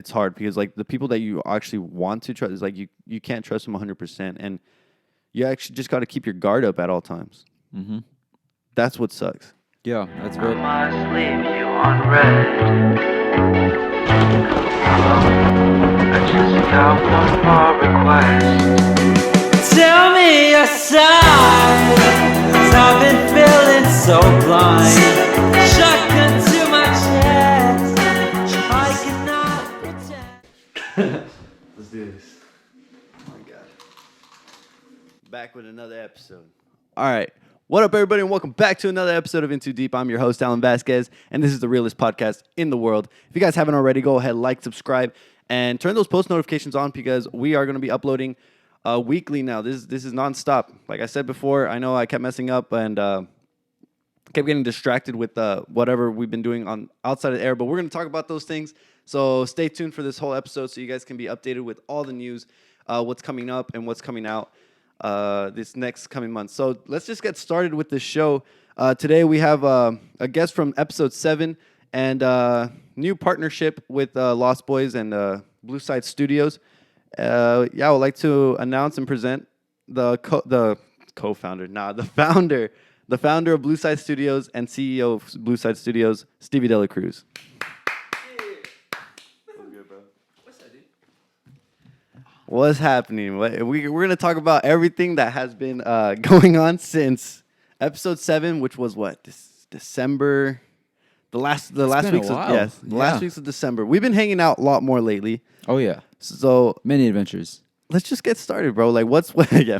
it's hard because like the people that you actually want to trust is like you can't trust them 100%, and you actually just got to keep your guard up at all times. Mm-hmm. That's what sucks. Yeah, that's very. I must leave you on red. I just got one more request. Tell me your side, 'cause I've been feeling so blind. Shotgun to my chest, I cannot pretend. Let's do this. Oh my God. Back with another episode. All right. What up, everybody, and welcome back to another episode of In Too Deep. I'm your host, Alan Vasquez, and this is the realest podcast in the world. If you guys haven't already, go ahead, like, subscribe, and turn those post notifications on because we are going to be uploading weekly now. This is nonstop. Like I said before, I know I kept messing up and kept getting distracted with whatever we've been doing on outside of the air, but we're going to talk about those things. So stay tuned for this whole episode so you guys can be updated with all the news, what's coming up and what's coming out this next coming month. So let's just get started with this show. Today we have a guest from episode 7 and new partnership with Lost Boys and Blue Side Studios. I would like to announce and present the founder of Blue Side Studios and CEO of Blue Side Studios, Stevie Delacruz. What's happening? We're going to talk about everything that has been going on since episode 7, which was what? December. The last weeks last weeks of December. We've been hanging out a lot more lately. Oh yeah. So Many adventures. let's just get started, bro. Like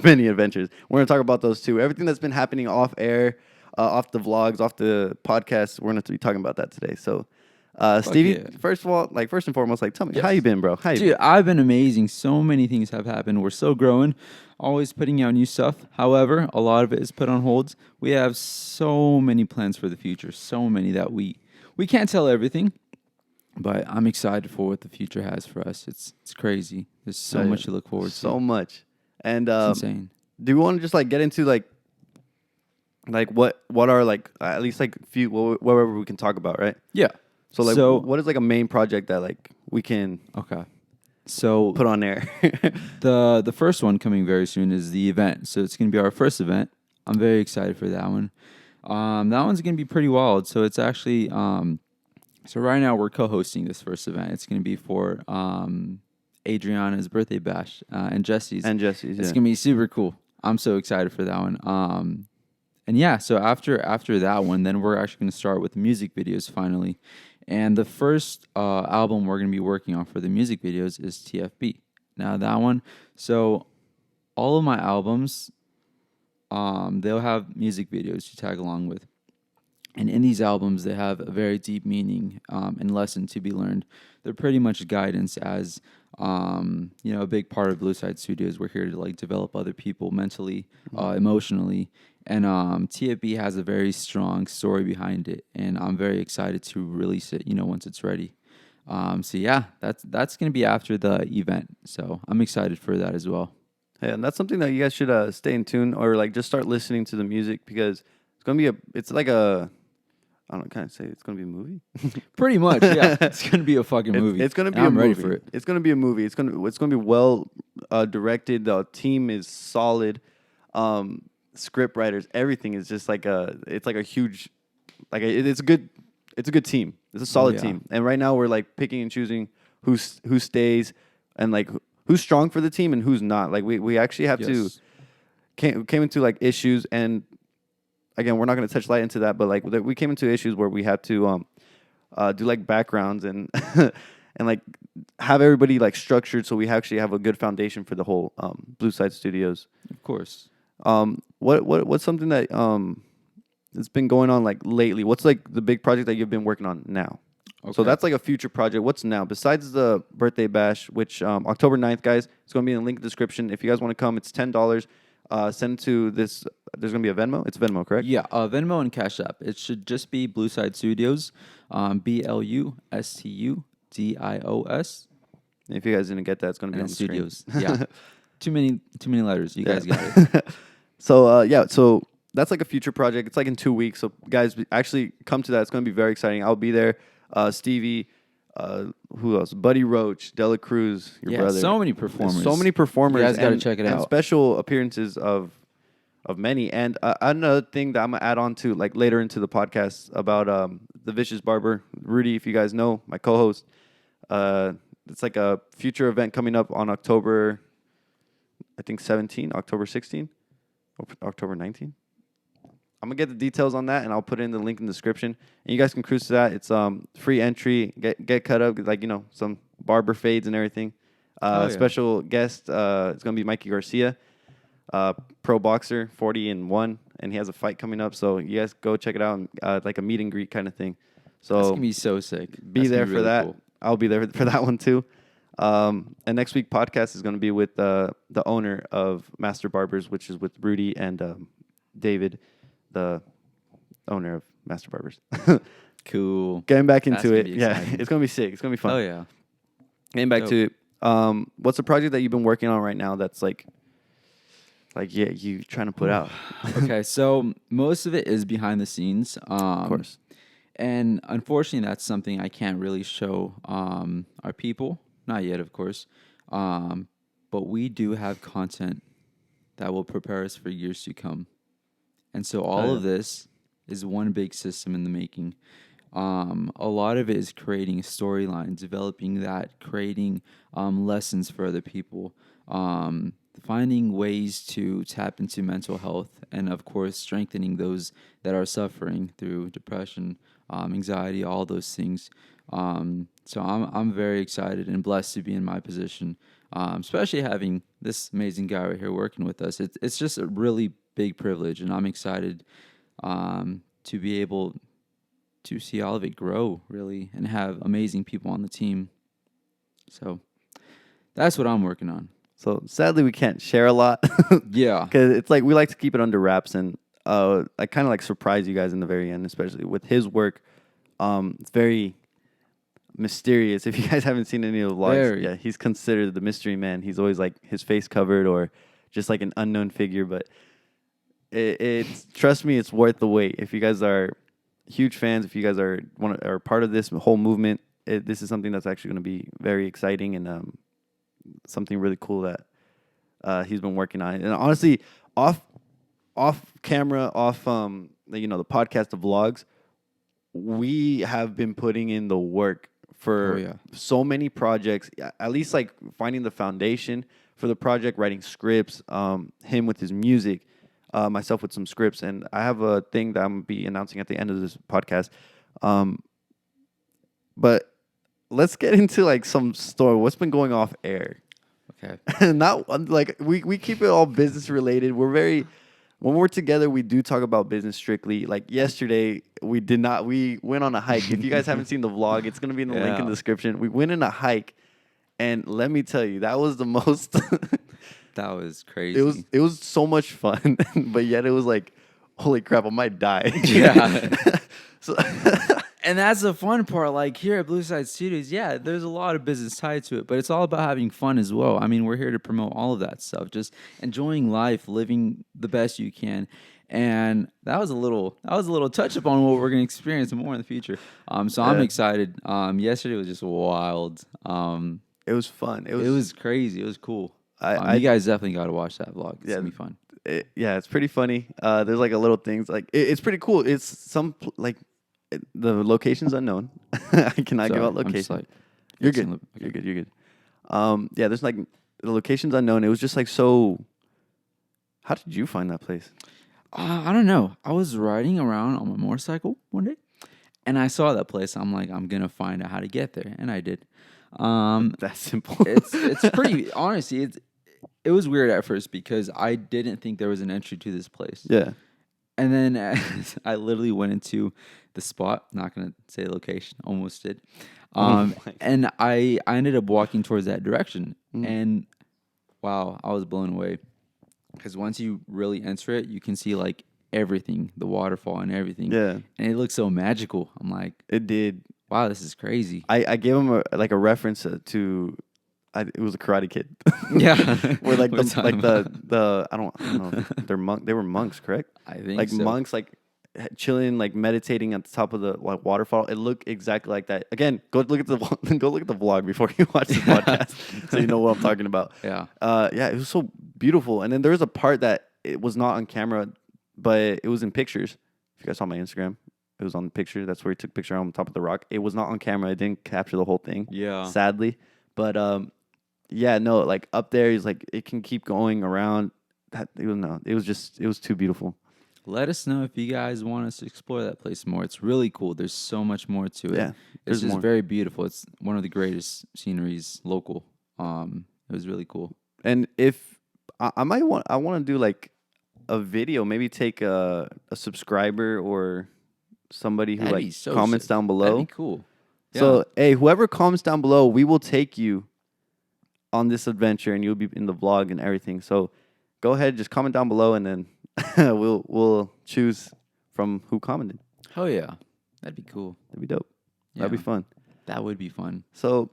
many adventures. We're going to talk about those too. Everything that's been happening off air, off the vlogs, off the podcast, we're going to be talking about that today. So Stevie, yeah. first and foremost, tell me, how you been, bro? Dude, I've been amazing. So many things have happened. We're still growing, always putting out new stuff. However, a lot of it is put on hold. We have so many plans for the future, so many that we can't tell everything, but I'm excited for what the future has for us. It's crazy. There's so much to look forward to. So much. And It's insane. do you want to just get into what are at least few whatever we can talk about, right? Yeah. So what is a main project that we can So put on air? the first one coming very soon is the event. So it's going to be our first event. I'm very excited for that one. That one's going to be pretty wild. So it's actually so right now we're co-hosting this first event. It's going to be for Adriana's birthday bash and Jesse's. It's going to be super cool. I'm so excited for that one. And yeah, so after that one, then we're actually going to start with the music videos finally. And the first album we're going to be working on for the music videos is TFB. Now that one, so all of my albums, they'll have music videos to tag along with. And in these albums, they have a very deep meaning and lesson to be learned. They're pretty much guidance as, a big part of Blue Side Studios. We're here to develop other people mentally, emotionally. And TFB has a very strong story behind it, and I'm very excited to release it, once it's ready. So yeah, that's going to be after the event. So I'm excited for that as well. Yeah, and that's something that you guys should stay in tune or just start listening to the music because it's going to be I don't know, can I say it's going to be a movie? Pretty much, yeah. It's going to be a fucking movie. It's going to be I'm ready for it. It's going to be a movie. It's going to be well directed. The team is solid. Script writers, everything is just it's a huge, it's a good team. It's a solid team. And right now we're picking and choosing who stays and who's strong for the team and who's not. We actually have to came into issues, and again we're not going to touch light into that, but we came into issues where we had to do backgrounds and and have everybody structured so we actually have a good foundation for the whole Blue Side Studios. Of course. What's something that that's been going on lately? What's the big project that you've been working on now? Okay. So that's a future project. What's now besides the birthday bash, which October 9th, guys, it's going to be in the link description. If you guys want to come, it's $10. Send it to this. There's going to be a Venmo. It's Venmo, correct? Yeah, Venmo and Cash App. It should just be Blue Side Studios, BLUSTUDIOS. If you guys didn't get that, it's going to be on the Studios. screen. Yeah, too many letters. You guys got it. So that's a future project. It's in 2 weeks. So guys, actually come to that. It's going to be very exciting. I'll be there. Stevie, Who else? Buddy Roach, Delacruz, your brother. So many performers. So many performers. You guys got to and- check it and out. special appearances of many. And another thing that I'm gonna add on to like later into the podcast about the Vicious Barber, Rudy. If you guys know, my co-host. It's like a future event coming up on October, I think 17, October 16, October 19. I'm gonna get the details on that, and I'll put in the link in the description. And you guys can cruise to that. It's free entry. Get cut up, like some barber fades and everything. Special guest. It's gonna be Mikey Garcia, pro boxer, 40-1, and he has a fight coming up. So you guys go check it out, and, like a meet and greet kind of thing. So That's gonna be so sick. Be there for really that. Cool. I'll be there for that one too. And next week podcast is going to be with the owner of Master Barbers, which is with Rudy and David, the owner of Master Barbers. Cool. Getting back That's into gonna it, be yeah, exciting. it's going to be sick. It's going to be fun. Oh yeah. Getting back Dope. to it, what's a project that you've been working on right now that's like you trying to put out? Okay, so most of it is behind the scenes. Of course. And unfortunately, that's something I can't really show our people. Not yet, of course. But we do have content that will prepare us for years to come. And so all of this is one big system in the making. A lot of it is creating storylines, developing that, creating lessons for other people, finding ways to tap into mental health, and of course, strengthening those that are suffering through depression, anxiety, all those things. So I'm very excited and blessed to be in my position, especially having this amazing guy right here working with us. It's just a really big privilege, and I'm excited to be able to see all of it grow, really, and have amazing people on the team. So that's what I'm working on. So sadly, we can't share a lot. Yeah. Because it's like we like to keep it under wraps and I kind of like surprise you guys in the very end, especially with his work. It's very mysterious. If you guys haven't seen any of the vlogs, yeah, he's considered the mystery man. He's always like his face covered or just like an unknown figure. But it's trust me, it's worth the wait. If you guys are huge fans, if you guys are part of this whole movement, this is something that's actually going to be very exciting and something really cool that he's been working on. And honestly, off camera, the podcast, the vlogs, we have been putting in the work for so many projects, at least like finding the foundation for the project, writing scripts, him with his music, myself with some scripts. And I have a thing that I'm going to be announcing at the end of this podcast. But let's get into like some story. What's been going off air? Okay. Not like we keep it all business related. When we're together, we do talk about business strictly. Like yesterday, we went on a hike. If you guys haven't seen the vlog, it's going to be in the link in the description. We went on a hike, and let me tell you, that was the most. That was crazy. It was so much fun, but yet it was like, holy crap, I might die. Yeah. So And that's the fun part. Like here at Blue Side Studios, yeah, there's a lot of business tied to it, but it's all about having fun as well. I mean, we're here to promote all of that stuff, just enjoying life, living the best you can. And that was a little touch upon what we're going to experience more in the future. So I'm excited. Yesterday was just wild. it was fun. It was crazy. It was cool. You guys definitely got to watch that vlog. It's gonna be fun. It's pretty funny. There's like a little things like it's pretty cool. It's some like the location's unknown. I cannot give out location. You're good. You're good. You're good. Yeah, there's like the location's unknown. It was just like so. How did you find that place? I don't know. I was riding around on my motorcycle one day, and I saw that place. I'm like, I'm gonna find out how to get there, and I did. That's simple. It's pretty. Honestly, it was weird at first because I didn't think there was an entry to this place. Yeah. And then I literally went into the spot. Not gonna say location. Almost did. And I ended up walking towards that direction, and wow, I was blown away. Because once you really enter it, you can see like everything, the waterfall and everything. Yeah. And it looks so magical. I'm like, It did. wow, this is crazy. I gave him a reference to. It was a Karate Kid. Yeah. Where like We're the talking I don't know. They were monks, correct? I think like so. monks, like chilling, like meditating at the top of the like waterfall. It looked exactly like that. Again, go look at the vlog before you watch the podcast, so you know what I'm talking about. Yeah. Yeah, it was so beautiful. And then there was a part that it was not on camera, but it was in pictures. If you guys saw my Instagram, it was on the picture. That's where he took a picture on top of the rock. It was not on camera. It didn't capture the whole thing. Yeah. Sadly, but yeah, no, like up there, he's like it can keep going around. It was too beautiful. Let us know if you guys want us to explore that place more. It's really cool. There's so much more to it. Yeah, it's just very beautiful. It's one of the greatest sceneries local. It was really cool. And if I want to do like a video, maybe take a subscriber or somebody who like comments down below. That'd be cool. Yeah. So hey, whoever comments down below, we will take you on this adventure, and you'll be in the vlog and everything. So go ahead, just comment down below, and then we'll choose from who commented. Oh yeah, that'd be cool. That'd be dope. Yeah. That'd be fun. That would be fun. So,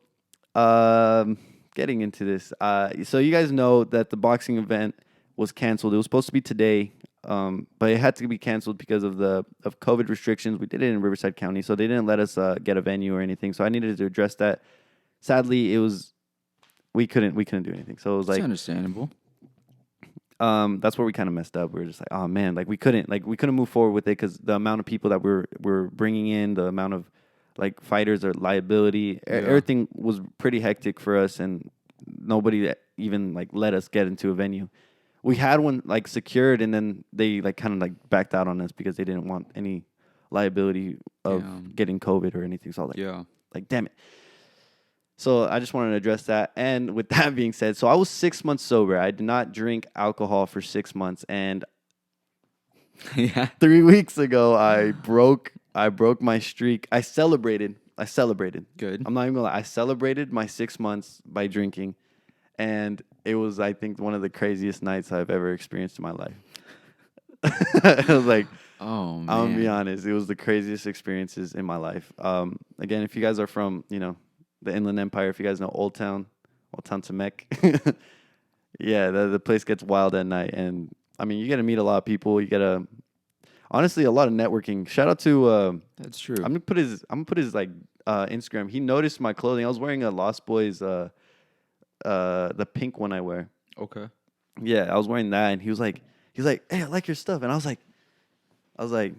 getting into this, so you guys know that the boxing event was canceled. It was supposed to be today, but it had to be canceled because of COVID restrictions. We did it in Riverside County, so they didn't let us get a venue or anything. So I needed to address that. Sadly, we couldn't do anything. So it was like, it's understandable. That's where we kind of messed up. We were just like, oh man, like we couldn't move forward with it because the amount of people that we're bringing in, the amount of like fighters or liability, everything was pretty hectic for us, and nobody that even like let us get into a venue. We had one like secured, and then they like kind of like backed out on us because they didn't want any liability of getting COVID or anything. So I was like, damn it. So I just wanted to address that. And with that being said, so I was 6 months sober. I did not drink alcohol for 6 months. And 3 weeks ago, I broke my streak. I celebrated. Good. I'm not even gonna lie. I celebrated my 6 months by drinking. And it was, I think, one of the craziest nights I've ever experienced in my life. I was like, oh man. I'm gonna be honest. It was the craziest experiences in my life. Again, if you guys are from, the Inland Empire, if you guys know Old Town Temec. Yeah, the place gets wild at night. And, I mean, you get to meet a lot of people. You get honestly, a lot of networking. Shout out to... That's true. I'm gonna put his like Instagram. He noticed my clothing. I was wearing a Lost Boys, the pink one I wear. Okay. Yeah, I was wearing that, and he's like, hey, I like your stuff. And I was like...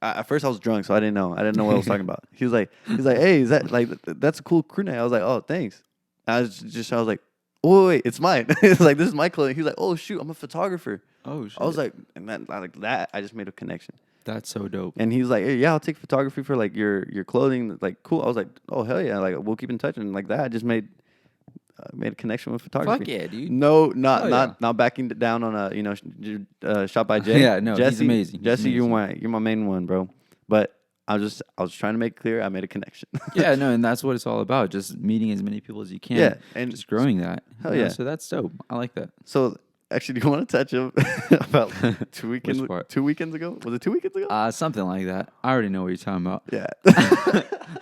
At first I was drunk, so I didn't know. I didn't know what I was talking about. He's like, hey, is that like that's a cool crew neck? I was like, oh, thanks. I was like, oh wait, it's mine. It's like this is my clothing. He's like, oh shoot, I'm a photographer. Oh shit. I was like, and then like that, I just made a connection. That's so dope. And he's like, hey, yeah, I'll take photography for like your clothing. Like, cool. I was like, oh hell yeah, like we'll keep in touch. And like that, I just made a connection with photography. Fuck yeah, dude. No, not backing down on a shot by Jay. Yeah, no, Jesse, he's amazing. Jesse, you're my main one, bro. But I was trying to make it clear I made a connection. Yeah, no, and that's what it's all about. Just meeting as many people as you can. Yeah, and just growing that. Hell yeah. So that's dope. I like that. So actually, do you want to touch about 2 weekends? 2 weekends ago? Was it 2 weekends ago? Something like that. I already know what you're talking about. Yeah.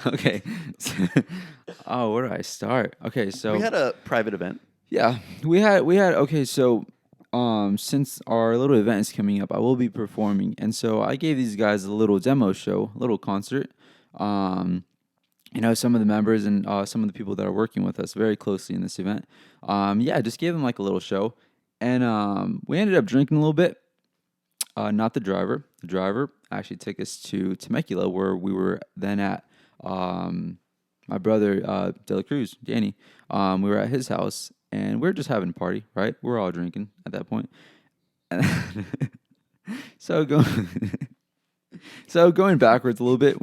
Okay. Oh, where do I start? Okay, so we had a private event. Yeah, we had. Okay, so since our little event is coming up, I will be performing, and so I gave these guys a little demo show, a little concert. Some of the members and some of the people that are working with us very closely in this event. I just gave them like a little show, and we ended up drinking a little bit. Not the driver. The driver actually took us to Temecula, where we were then at. My brother Delacruz, Danny. We were at his house, and we were just having a party, right? We were all drinking at that point. And so going backwards a little bit,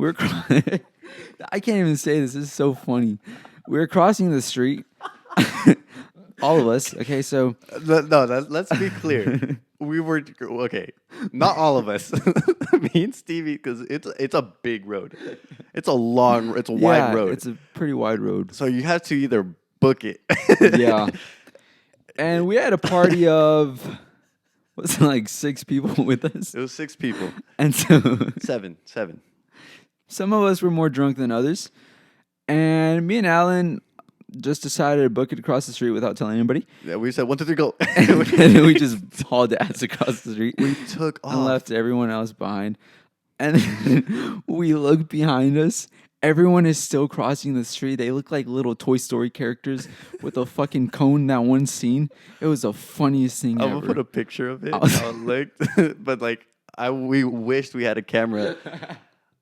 I can't even say this. This is so funny. We were crossing the street. All of us. Okay, so let's be clear. We were okay. Not all of us. Me and Stevie, because it's a big road. It's a wide road. It's a pretty wide road. So you have to either book it. Yeah. And we had a party of was it like 6 people with us? It was 6 people. And so seven. Some of us were more drunk than others. And me and Alan just decided to book it across the street without telling anybody. Yeah, we said 1, 2, 3, go. And we just hauled ass across the street. We took off and left everyone else behind. And then we look behind us. Everyone is still crossing the street. They look like little Toy Story characters with a fucking cone. That one scene, it was the funniest thing I'm ever. gonna put a picture of it. I looked, but like we wished we had a camera.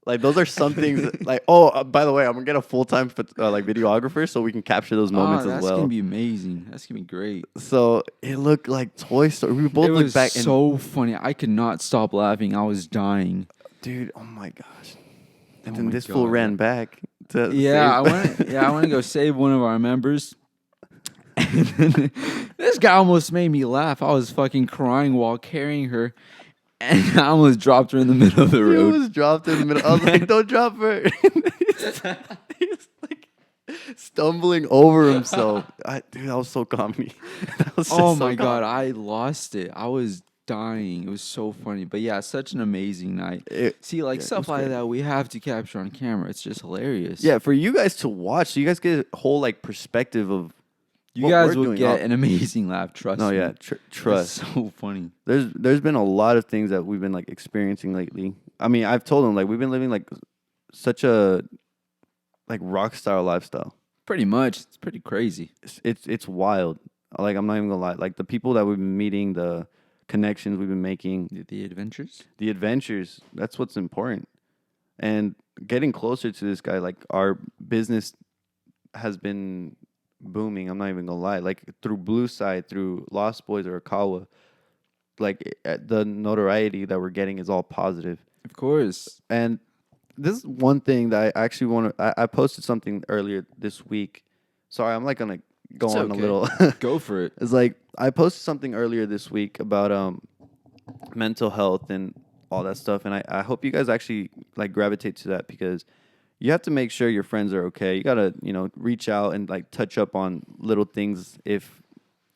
Like those are some things. Like by the way, I'm gonna get a full-time like videographer so we can capture those moments as well. That's gonna be amazing. That's gonna be great. So it looked like Toy Story. We both It looked was back so funny. I could not stop laughing. I was dying. dude, oh my gosh. And Oh then my this fool God. ran back to Yeah, save- I want to go save one of our members. And then this guy almost made me laugh. I was fucking crying while carrying her, and I almost dropped her in the middle of the He road. was dropped in the middle. I was like, don't drop her. He's like stumbling over himself. Dude, that was so comedy. That was just Oh so my God, comedy. I lost it. I was dying. It was so funny. But yeah, such an amazing night. See, like yeah, it stuff was like great. that we have to capture on camera. It's just hilarious. Yeah, for you guys to watch, so you guys get a whole like perspective of You what guys we're will doing. get an amazing laugh. Trust No, me. yeah, It's trust. so funny. There's been a lot of things that we've been like experiencing lately. I mean, I've told them like we've been living like such a like rock star lifestyle. Pretty much. It's pretty crazy. It's wild. Like I'm not even gonna lie. Like the people that we've been meeting, the connections we've been making, The adventures. the adventures. That's what's important. And getting closer to this guy, like our business has been booming. I'm not even gonna lie. Like through Blue Side, through Lost Boys or AKAWA, like the notoriety that we're getting is all positive. Of course. And this is one thing that I actually want to. I posted something earlier this week. Sorry, I'm like gonna go It's on okay. a little. Go for it. It's like I posted something earlier this week about mental health and all that stuff, and I hope you guys actually like gravitate to that because you have to make sure your friends are okay. You gotta reach out and like touch up on little things if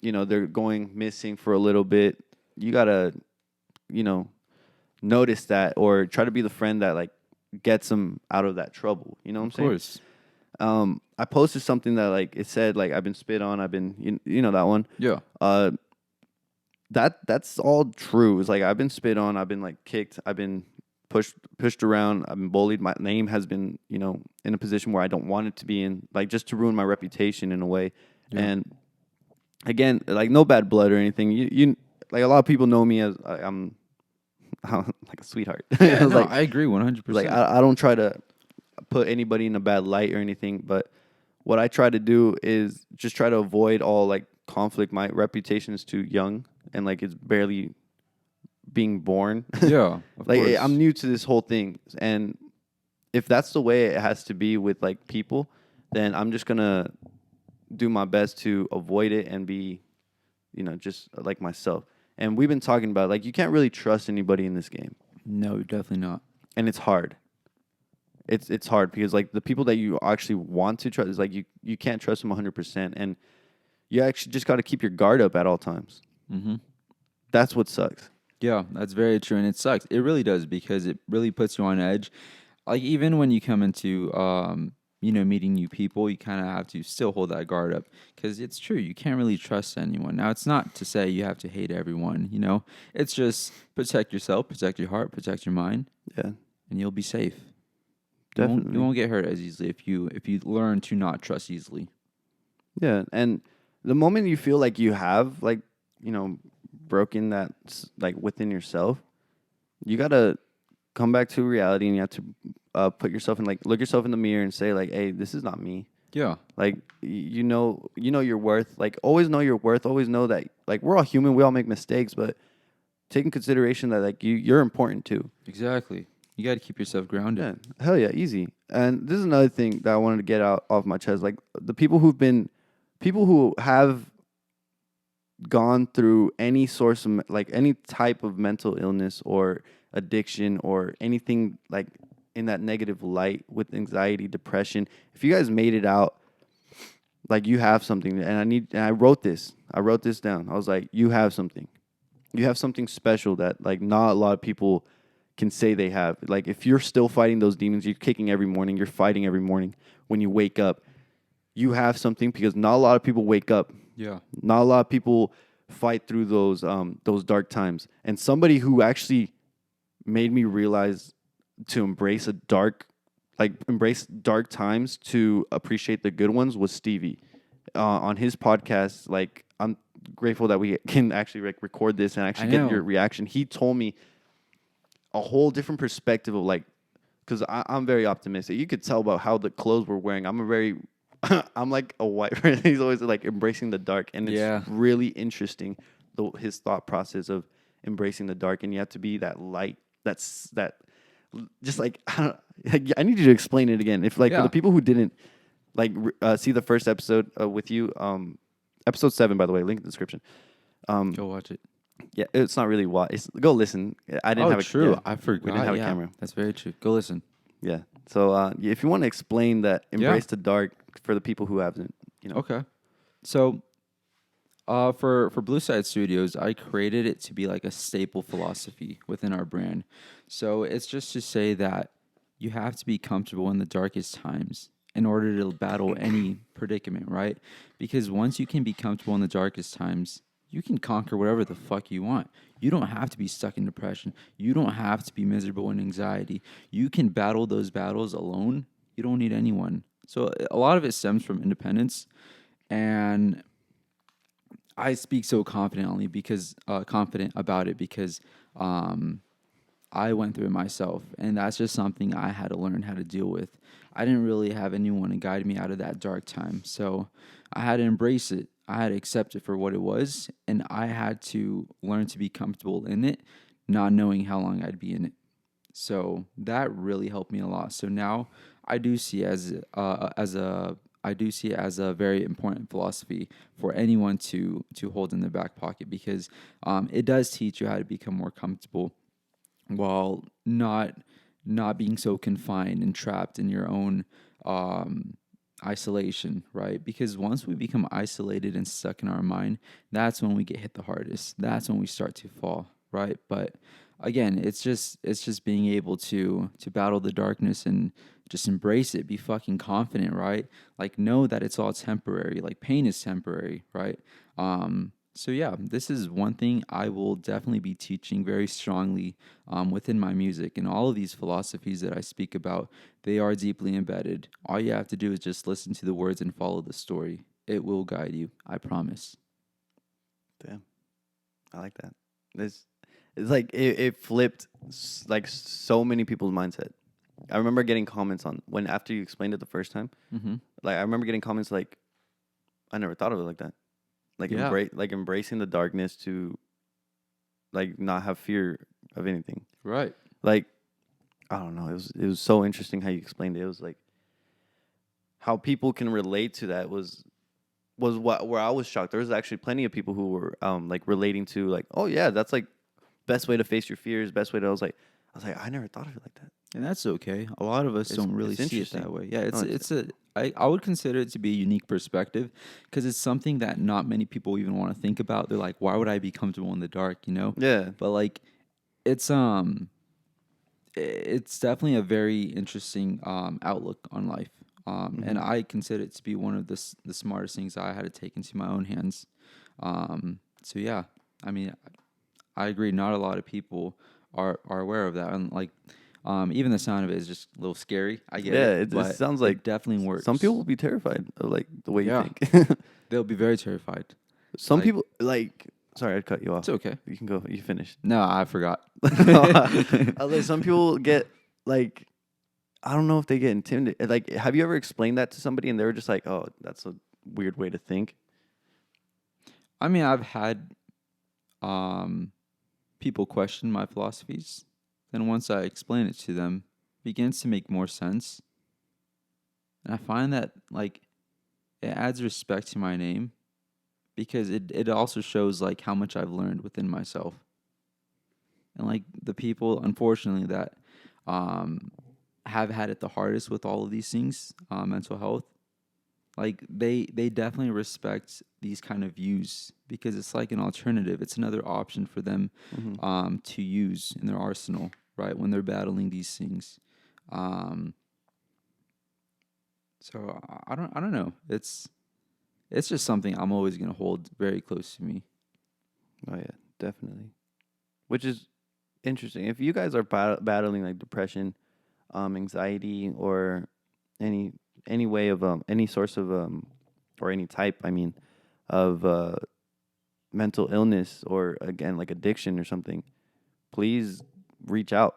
they're going missing for a little bit. You gotta notice that or try to be the friend that like gets them out of that trouble. You know what I'm Of saying? course. I posted something that like it said like I've been spit on. I've been you know that one. Yeah. That's all true. It's like I've been spit on. I've been like kicked. I've been pushed around. I've been bullied. My name has been in a position where I don't want it to be in, like just to ruin my reputation in a way. Yeah. And again, like no bad blood or anything. You like a lot of people know me as I'm like a sweetheart. Yeah, no, like, I agree 100%. like I don't try to put anybody in a bad light or anything, but what I try to do is just try to avoid all like conflict. My reputation is too young and like it's barely being born. yeah. Of Like course. I'm new to this whole thing, and if that's the way it has to be with like people, then I'm just gonna do my best to avoid it and be, just like myself. And we've been talking about like you can't really trust anybody in this game, No, definitely not. and it's hard. It's hard because like the people that you actually want to trust is like you can't trust them 100%, and you actually just got to keep your guard up at all times. Mm-hmm. That's what sucks. Yeah, that's very true, and it sucks. It really does because it really puts you on edge. Like even when you come into meeting new people, you kind of have to still hold that guard up because it's true. You can't really trust anyone. Now, it's not to say you have to hate everyone. It's just protect yourself, protect your heart, protect your mind, Yeah, and you'll be safe. definitely. You won't get hurt as easily if you learn to not trust easily. Yeah, and the moment you feel like you have like broken that like within yourself, you gotta come back to reality and you have to put yourself in look yourself in the mirror and say like, hey, this is not me. Yeah. Like you know your worth. Like always know your worth. Always know that like we're all human. We all make mistakes, but take in consideration that like you're important too. Exactly. You got to keep yourself grounded. Yeah, hell yeah, easy. And this is another thing that I wanted to get out off my chest. Like the people who have gone through any source of like any type of mental illness or addiction or anything like in that negative light with anxiety, depression. If you guys made it out, like you have something, and I wrote this down. I was like, you have something. You have something special that like not a lot of people can say they have. Like if you're still fighting those demons, you're kicking every morning, you're fighting every morning when you wake up. You have something because not a lot of people wake up. Yeah. Not a lot of people fight through those dark times. And somebody who actually made me realize to embrace embrace dark times to appreciate the good ones was Stevie. On his podcast, like I'm grateful that we can actually record this and actually get your reaction. He told me a whole different perspective of like, because I'm very optimistic. You could tell about how the clothes we're wearing. I'm like a white person. He's always like embracing the dark, and it's really interesting his thought process of embracing the dark, and you have to be that light. Just like I need you to explain it again. If like for the people who didn't see the first episode with you, episode 7 by the way, link in the description. Go watch it. Yeah, it's not really go listen. I didn't have a true. Yeah, I forgot. We didn't have a camera. That's very true. Go listen. Yeah. So if you want to explain that embrace the dark for the people who haven't, Okay. So for Blue Side Studios, I created it to be like a staple philosophy within our brand. So it's just to say that you have to be comfortable in the darkest times in order to battle any predicament, right? Because once you can be comfortable in the darkest times, you can conquer whatever the fuck you want. You don't have to be stuck in depression. You don't have to be miserable in anxiety. You can battle those battles alone. You don't need anyone. So a lot of it stems from independence. And I speak so confident about it because I went through it myself. And that's just something I had to learn how to deal with. I didn't really have anyone to guide me out of that dark time. So I had to embrace it. I had to accept it for what it was, and I had to learn to be comfortable in it, not knowing how long I'd be in it. So that really helped me a lot. So now I do see it as a very important philosophy for anyone to hold in their back pocket, because it does teach you how to become more comfortable while not being so confined and trapped in your own isolation, right? Because once we become isolated and stuck in our mind, that's when we get hit the hardest. That's when we start to fall, right? But again, it's just being able to battle the darkness and just embrace it, be fucking confident, right? Like know that it's all temporary. Like pain is temporary, right? So yeah, this is one thing I will definitely be teaching very strongly within my music. And all of these philosophies that I speak about, they are deeply embedded. All you have to do is just listen to the words and follow the story. It will guide you, I promise. Damn, I like that. It's like it flipped like so many people's mindset. I remember getting comments after you explained it the first time. Mm-hmm. Like I remember getting comments like, I never thought of it like that. Like embracing the darkness to like not have fear of anything. Right. Like I don't know. It was so interesting how you explained it. It was like how people can relate to that was where I was shocked. There was actually plenty of people who were like relating to like, oh yeah, that's like best way to face your fears, best way to I was like I never thought of it like that. And that's okay. A lot of us don't really see it that way. Yeah, I would consider it to be a unique perspective because it's something that not many people even want to think about. They're like, why would I be comfortable in the dark, you know? Yeah. But like it's definitely a very interesting outlook on life. And I consider it to be one of the smartest things I had to take into my own hands. So yeah, I mean, I agree. Not a lot of people are aware of that, and like even the sound of it is just a little scary. I get it. Yeah, it sounds like it definitely works. Some people will be terrified of like the way you think. They'll be very terrified. Some people like. Sorry, I cut you off. It's okay. You can go. You finished. No, I forgot. Some people get like, I don't know if they get intimidated. Like, have you ever explained that to somebody and they were just like, "Oh, that's a weird way to think"? I mean, I've had people question my philosophies. Then once I explain it to them, it begins to make more sense. And I find that like it adds respect to my name because it also shows like how much I've learned within myself. And like the people, unfortunately, that have had it the hardest with all of these things, mental health, like they definitely respect these kind of views because it's like an alternative. It's another option for them to use in their arsenal, right, when they're battling these things. So I don't know. It's just something I'm always gonna hold very close to me. Oh yeah, definitely. Which is interesting. If you guys are battling like depression anxiety or any way of any source of or any type, I mean, of mental illness or again like addiction or something, please reach out.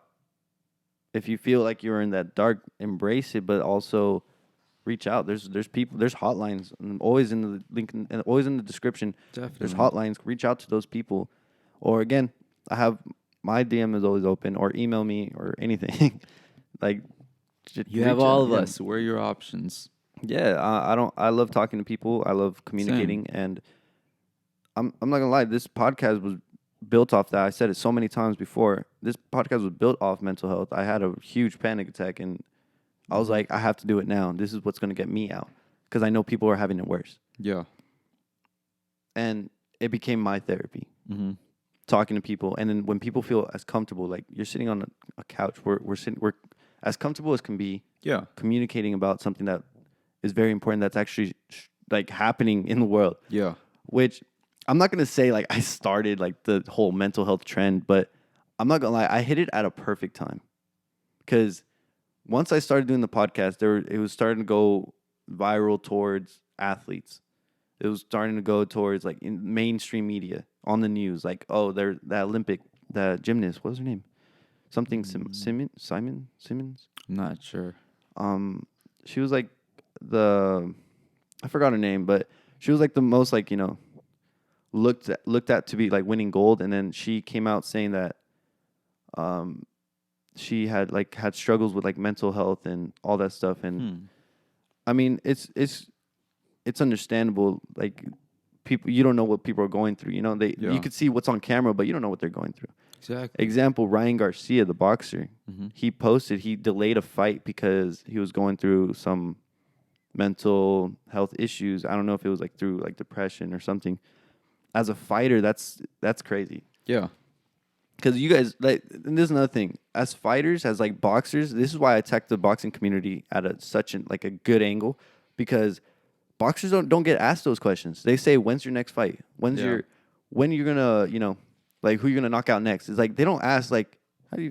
If you feel like you're in that dark, embrace it, but also reach out. There's people, there's hotlines, and always in the link, and always in the description. Definitely. There's hotlines. Reach out to those people, or again, I have my DM is always open, or email me or anything. Like You have all of us. We're your options. Yeah, I love talking to people. I love communicating, and I'm not gonna lie. This podcast was built off that. I said it so many times before. This podcast was built off mental health. I had a huge panic attack, and I was like, I have to do it now. This is what's gonna get me out, because I know people are having it worse. Yeah. And it became my therapy. Talking to people, and then when people feel as comfortable, like you're sitting on a couch, we're as comfortable as can be. Yeah. Communicating about something that is very important, that's actually like happening in the world. Yeah. Which I'm not gonna say like I started like the whole mental health trend, but I'm not gonna lie, I hit it at a perfect time. Because once I started doing the podcast, it was starting to go viral towards athletes. It was starting to go towards like in mainstream media, on the news. Like, oh, they're the gymnast. What was her name? Something Simmons. I'm not sure. She was like I forgot her name, but she was like the most like, you know, looked at to be like winning gold, and then she came out saying that she had struggles with like mental health and all that stuff. And I mean, it's understandable. Like, people, you don't know what people are going through. You know, you could see what's on camera, but you don't know what they're going through. Exactly. Example, Ryan Garcia, the boxer. He delayed a fight because he was going through some mental health issues. I don't know if it was like through like depression or something. As a fighter, that's crazy. Yeah. Because you guys, like, and this is another thing. As fighters, as like boxers, this is why I attack the boxing community at a good angle, because boxers don't get asked those questions. They say, "When's your next fight? When you're gonna, you know, like who you're gonna knock out next?" It's like they don't ask like,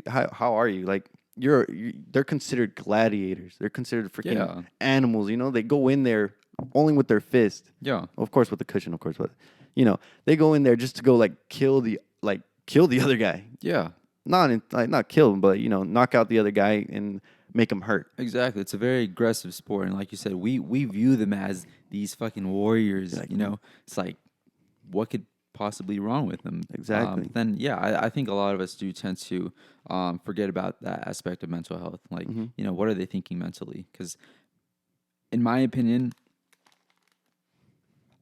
how are you? Like they're considered gladiators. They're considered freaking animals. You know, they go in there only with their fist. Yeah. Of course, with the cushion, of course, but you know, they go in there just to go like kill the other guy. Yeah. Not kill him, but you know, knock out the other guy and make him hurt. Exactly. It's a very aggressive sport, and like you said, we view them as these fucking warriors. Like, you know, it's like, what could possibly be wrong with them? Exactly. Then I think a lot of us do tend to forget about that aspect of mental health. Like, you know, what are they thinking mentally? Because, in my opinion,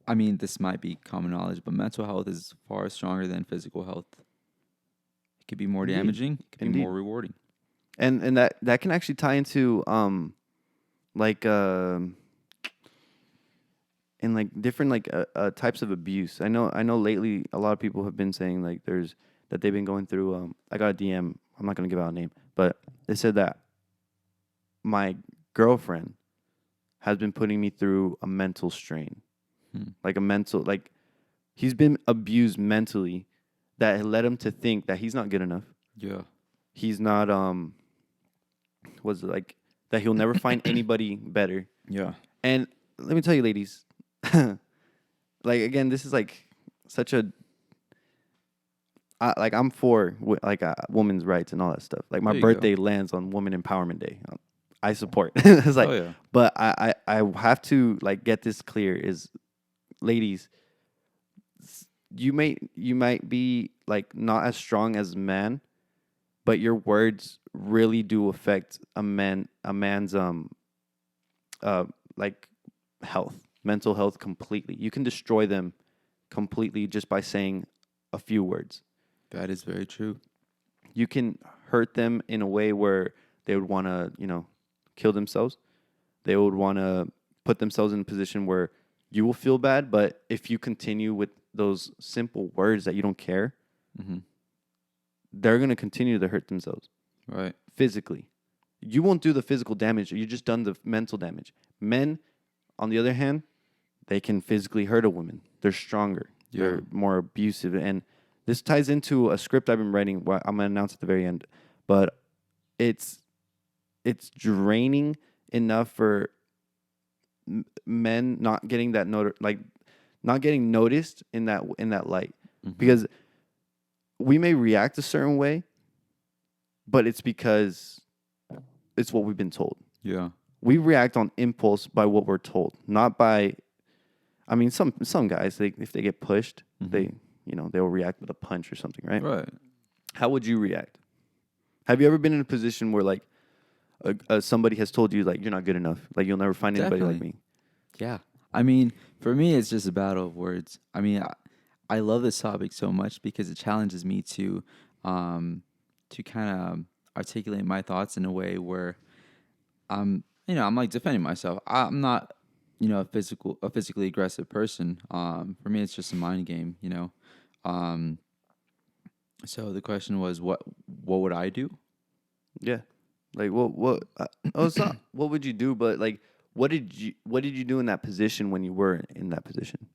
I mean, this might be common knowledge, but mental health is far stronger than physical health. It could be more damaging. It could be more rewarding. And that can actually tie into in like different like types of abuse. I know lately a lot of people have been saying like that they've been going through. I got a DM. I'm not gonna give out a name, but they said that my girlfriend has been putting me through a mental strain, like he's been abused mentally, that led him to think that he's not good enough. Yeah, he's not was it like that he'll never find anybody better. Yeah. And let me tell you, ladies, like, again, this is like such a I'm for women's rights and all that stuff. Like, my birthday lands on Women Empowerment Day. I support. It's like, but I have to like get this clear: is, ladies, you might be like not as strong as men, but your words really do affect a man's like health, mental health completely. You can destroy them completely just by saying a few words. That is very true. You can hurt them in a way where they would want to, you know, kill themselves. They would want to put themselves in a position where you will feel bad, but if you continue with those simple words that you don't care, they're going to continue to hurt themselves. Right. Physically. You won't do the physical damage. You just done the mental damage. Men, on the other hand, they can physically hurt a woman. They're stronger. Yeah. They're more abusive. And this ties into a script I've been writing. I'm going to announce at the very end. But it's it's draining enough for men not getting that not getting noticed in that light, because we may react a certain way, but it's because it's what we've been told. Yeah. We react on impulse by what we're told, not by. I mean, some guys, if they get pushed, they'll react with a punch or something, right? Right. How would you react? Have you ever been in a position where like somebody has told you like you're not good enough, like you'll never find anybody like me? Yeah. I mean, for me, it's just a battle of words. I mean, I love this topic so much because it challenges me to kind of articulate my thoughts in a way where I'm like defending myself. I'm not, a physically aggressive person. For me, it's just a mind game, So the question was, what would I do? Yeah, like what? It's not what would you do, but like what did you do in that position when you were in that position?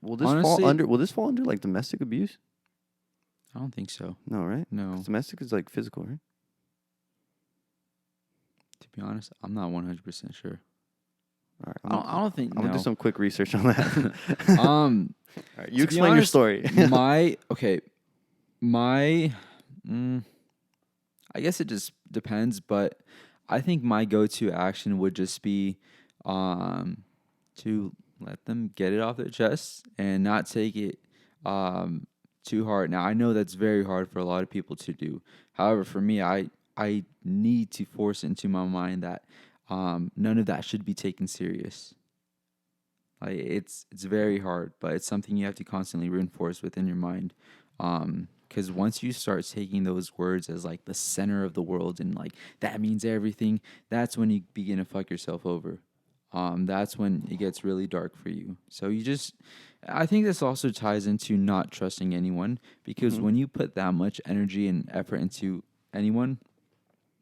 Will this fall under like domestic abuse? I don't think so. No, right? No. 'Cause domestic is like physical, right? To be honest, I'm not 100% sure. All right, I don't think. I'm gonna do some quick research on that. All right, you To be explain your honest, story. I guess it just depends, but I think my go-to action would just be to let them get it off their chest and not take it too hard. Now, I know that's very hard for a lot of people to do. However, for me, I need to force into my mind that none of that should be taken serious. Like it's very hard, but it's something you have to constantly reinforce within your mind. Because once you start taking those words as like the center of the world and like that means everything, that's when you begin to fuck yourself over. That's when it gets really dark for you. So I think this also ties into not trusting anyone, because when you put that much energy and effort into anyone,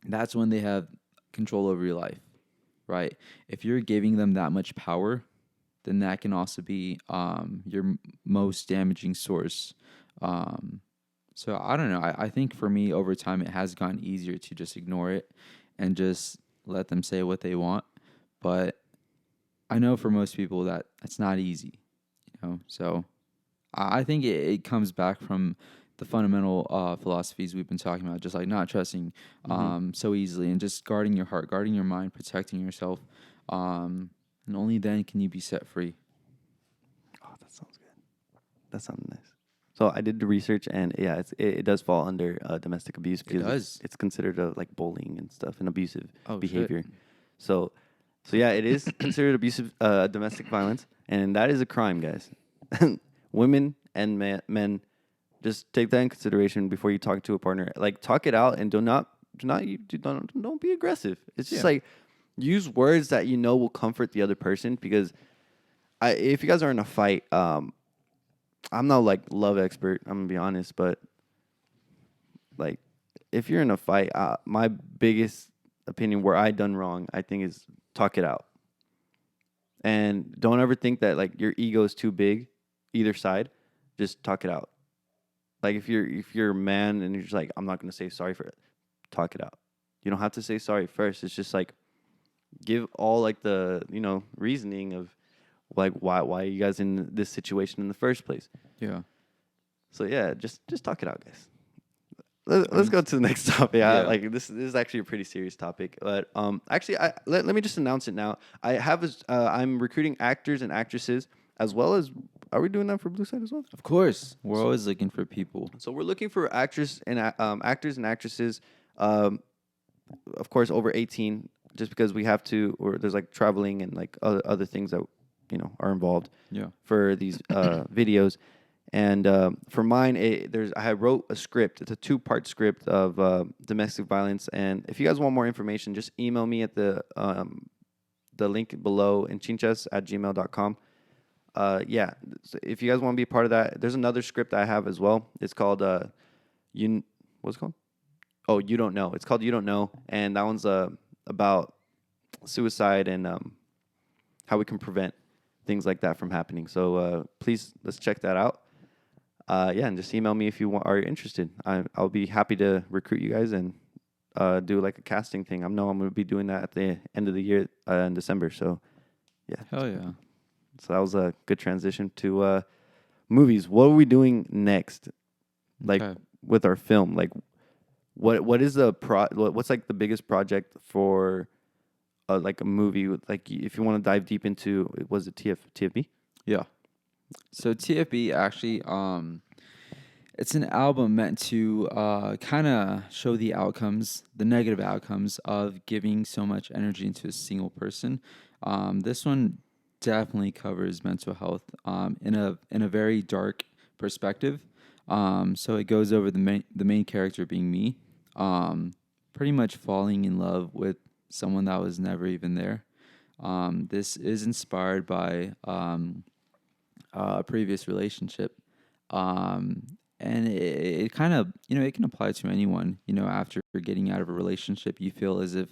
that's when they have control over your life, right? If you're giving them that much power, then that can also be your most damaging source. So I don't know. I think for me, over time, it has gotten easier to just ignore it and just let them say what they want. But I know for most people that it's not easy, So I think it comes back from the fundamental philosophies we've been talking about, just like not trusting so easily and just guarding your heart, guarding your mind, protecting yourself. And only then can you be set free. Oh, that sounds good. That sounds nice. So I did the research, and yeah, it does fall under domestic abuse because it's considered like bullying and stuff and abusive behavior. Shit. So yeah, it is considered abusive domestic violence, and that is a crime, guys. Women and men, just take that in consideration before you talk to a partner. Like, talk it out, and don't be aggressive. It's just like use words that will comfort the other person. Because if you guys are in a fight, I'm not like love expert, I'm gonna be honest, but like if you're in a fight, my biggest opinion where I done wrong, I think, is talk it out. And don't ever think that like your ego is too big, either side. Just talk it out. Like if you're a man and you're just like, I'm not gonna say sorry for it, talk it out. You don't have to say sorry first. It's just like give all like the reasoning of like why are you guys in this situation in the first place. Yeah. So yeah, just talk it out, guys. Let's go to the next topic. Yeah. Like this is actually a pretty serious topic. But actually, let me just announce it now. I'm recruiting actors and actresses, as well as. Are we doing that for Blue Side as well? Of course, we're always looking for people. So we're looking for actors and actresses, of course over 18, just because we have to, or there's like traveling and like other things that are involved. Yeah. For these videos. And for mine, I wrote a script. It's a 2-part script of domestic violence. And if you guys want more information, just email me at the link below, enchinchas@gmail.com. Yeah, so if you guys want to be a part of that, there's another script I have as well. It's called what's it called? Oh, You Don't Know. It's called You Don't Know, and that one's about suicide and how we can prevent things like that from happening. So please, let's check that out. Yeah, and just email me if you are interested. I'll be happy to recruit you guys and do like a casting thing. I'm going to be doing that at the end of the year in December. So yeah. Hell yeah. So that was a good transition to movies. What are we doing next? Like with our film, like what is the what's like the biggest project for like a movie? Like if you want to dive deep into, was it TFB? Yeah. So TFB actually, it's an album meant to kind of show the outcomes, the negative outcomes of giving so much energy into a single person. This one definitely covers mental health in a very dark perspective. So it goes over the main character being me, pretty much falling in love with someone that was never even there. This is inspired by a previous relationship. And it kind of, it can apply to anyone, after getting out of a relationship, you feel as if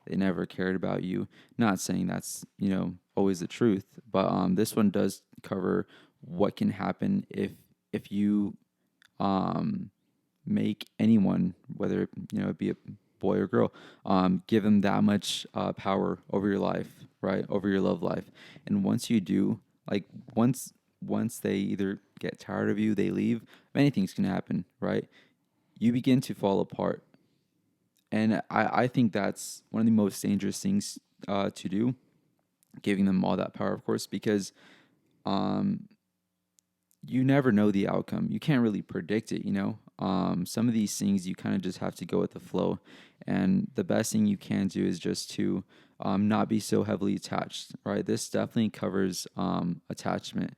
they never cared about you. Not saying that's, always the truth, but this one does cover what can happen if you make anyone, whether, it be a boy or girl, give them that much power over your life, right? Over your love life. And once you do, like once they either get tired of you, they leave, many things can happen, right? You begin to fall apart. And I think that's one of the most dangerous things to do, giving them all that power, of course, because you never know the outcome. You can't really predict it, Some of these things you kind of just have to go with the flow. And the best thing you can do is just to not be so heavily attached, right? This definitely covers attachment.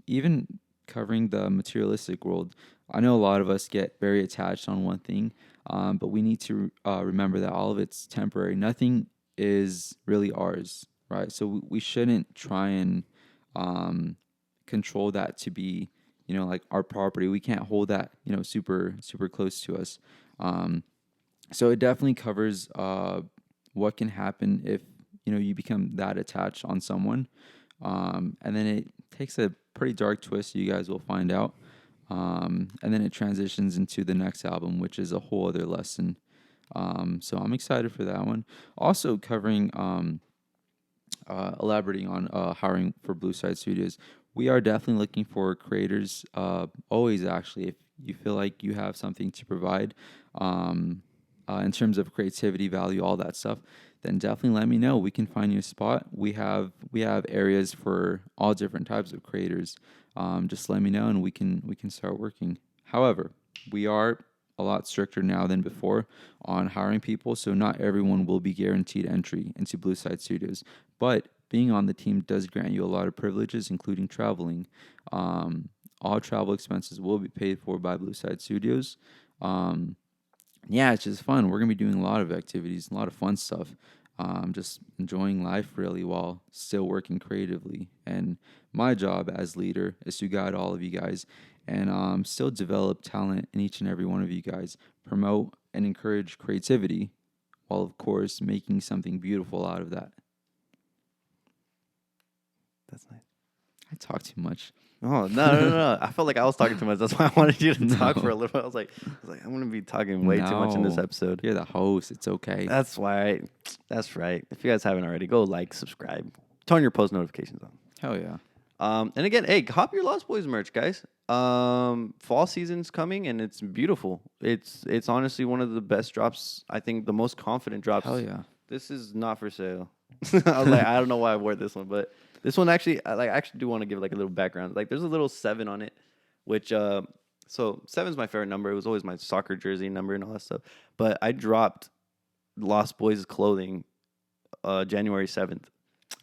Even covering the materialistic world. I know a lot of us get very attached on one thing, but we need to remember that all of it's temporary. Nothing is really ours, right? So we shouldn't try and control that to be, like our property. We can't hold that, super, super close to us. So it definitely covers what can happen if, you become that attached on someone. And then it takes a pretty dark twist, you guys will find out. And then it transitions into the next album, which is a whole other lesson. So I'm excited for that one. Also covering, elaborating on hiring for Blue Side Studios. We are definitely looking for creators, always actually, if you feel like you have something to provide in terms of creativity, value, all that stuff, then definitely let me know. We can find you a spot. We have areas for all different types of creators. Just let me know and we can start working. However, we are a lot stricter now than before on hiring people, so not everyone will be guaranteed entry into Blue Side Studios. But being on the team does grant you a lot of privileges, including traveling. All travel expenses will be paid for by Blue Side Studios. Yeah, it's just fun. We're going to be doing a lot of activities, a lot of fun stuff. Just enjoying life really while still working creatively. And my job as leader is to guide all of you guys and still develop talent in each and every one of you guys, promote and encourage creativity while, of course, making something beautiful out of that. That's nice. I talk too much. Oh, no. I felt like I was talking too much. That's why I wanted you to talk for a little bit. I was like, I'm going to be talking way too much in this episode. You're the host. It's okay. That's why. That's right. If you guys haven't already, go like, subscribe, turn your post notifications on. Hell yeah. And again, hey, hop your Lost Boys merch, guys. Fall season's coming and it's beautiful. It's honestly one of the best drops. I think the most confident drops. Hell yeah. This is not for sale. I was like, I don't know why I wore this one, but this one actually, I actually do want to give like a little background. Like, there's a little 7 on it, which so 7's my favorite number. It was always my soccer jersey number and all that stuff. But I dropped Lost Boys clothing January 7th.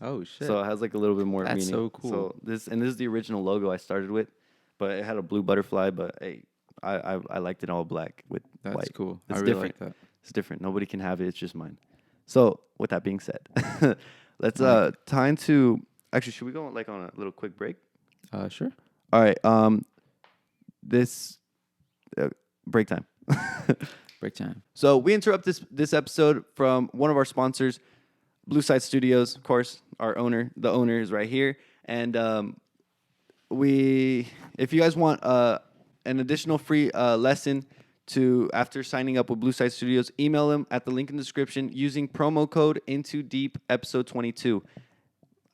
Oh shit! So it has like a little bit more That's meaning. so cool. So this is the original logo I started with, but it had a blue butterfly. But hey, I liked it all black with white. That's cool. It's I really different. like that. It's different. Nobody can have it. It's just mine. So with that being said, let's time to actually. Should we go like on a little quick break? Sure. All right. This break time. Break time. So we interrupt this episode from one of our sponsors, Blue Side Studios. Of course, the owner is right here, and if you guys want an additional free lesson to after signing up with Blue Side Studios, email them at the link in the description using promo code Into Deep Episode 22.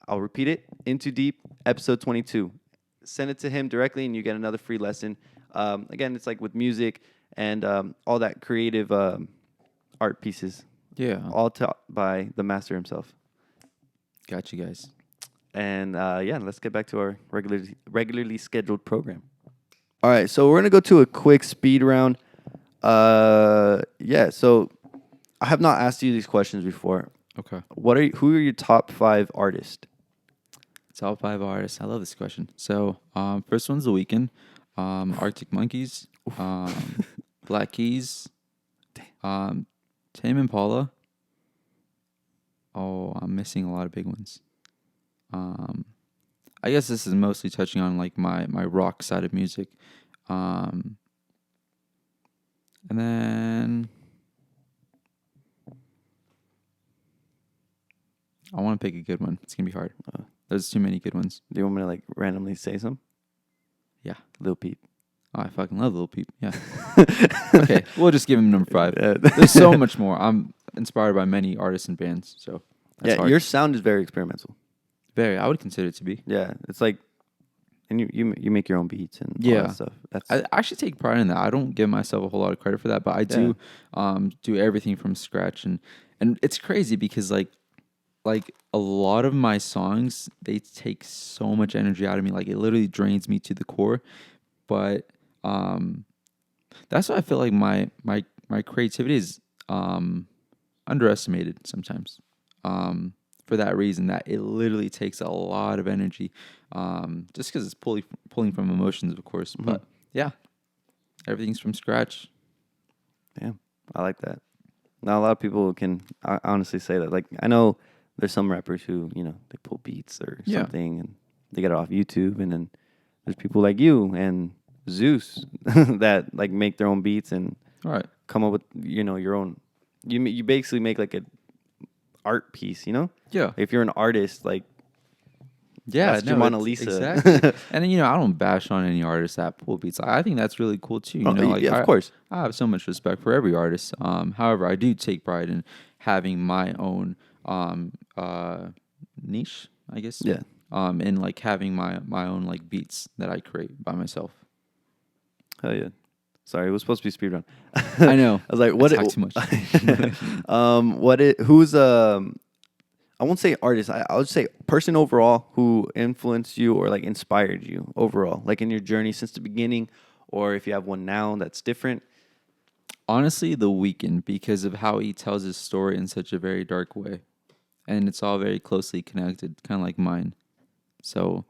I'll repeat it: Into Deep Episode 22. Send it to him directly, and you get another free lesson. Again, it's like with music and all that creative art pieces. Yeah. All taught by the master himself. Got you guys. And let's get back to our regularly scheduled program. All right, so we're gonna go to a quick speed round. So I have not asked you these questions before. Okay. Who are your top 5 artists? Top 5 artists. I love this question. So, first one's The Weeknd, Arctic Monkeys, Black Keys, Tame Impala. Oh, I'm missing a lot of big ones. I guess this is mostly touching on like my rock side of music. And then I want to pick a good one. It's gonna be hard. There's too many good ones. Do you want me to like randomly say some? Yeah. Lil Peep. Oh, I fucking love Lil Peep. Yeah. Okay, we'll just give him number 5. There's so much more. I'm inspired by many artists and bands, so that's hard. Your sound is very experimental. Very. I would consider it to be. Yeah, it's like, and you make your own beats and all that stuff. I actually take pride in that. I don't give myself a whole lot of credit for that, but I do do everything from scratch, and it's crazy because like a lot of my songs, they take so much energy out of me. Like it literally drains me to the core. But that's why I feel like my creativity is underestimated sometimes. For that reason, that it literally takes a lot of energy, just because it's pulling from emotions, of course. Mm-hmm. But yeah, everything's from scratch. Yeah, I like that. Now a lot of people can honestly say that. Like I know there's some rappers who they pull beats or something and they get it off YouTube, and then there's people like you and Zeus that like make their own beats and come up with your own. You basically make like a art piece, Yeah. If you're an artist, like that's your Mona Lisa. Exactly. And then I don't bash on any artists that pull beats. I think that's really cool too. Of course. I have so much respect for every artist. However, I do take pride in having my own niche, I guess. Yeah. And like having my own like beats that I create by myself. Hell yeah. Sorry, it was supposed to be speed run. I know. I was like, what? I talk too much. Who's I won't say artist. I'll just say person overall who influenced you or like inspired you overall, like in your journey since the beginning, or if you have one now that's different. Honestly, The Weeknd, because of how he tells his story in such a very dark way, and it's all very closely connected, kind of like mine. So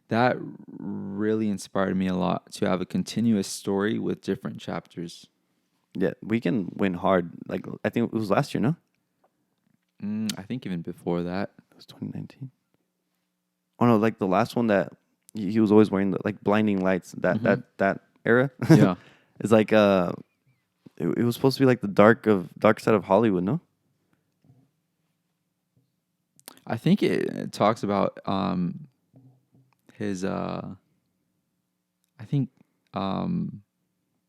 that really inspired me a lot to have a continuous story with different chapters. Yeah, Weeknd went hard. Like I think it was last year, no? I think even before that. It was 2019. Oh no, like the last one that he was always wearing the like blinding lights. That era. Yeah, it's like it was supposed to be like the dark side of Hollywood, no? I think it talks about his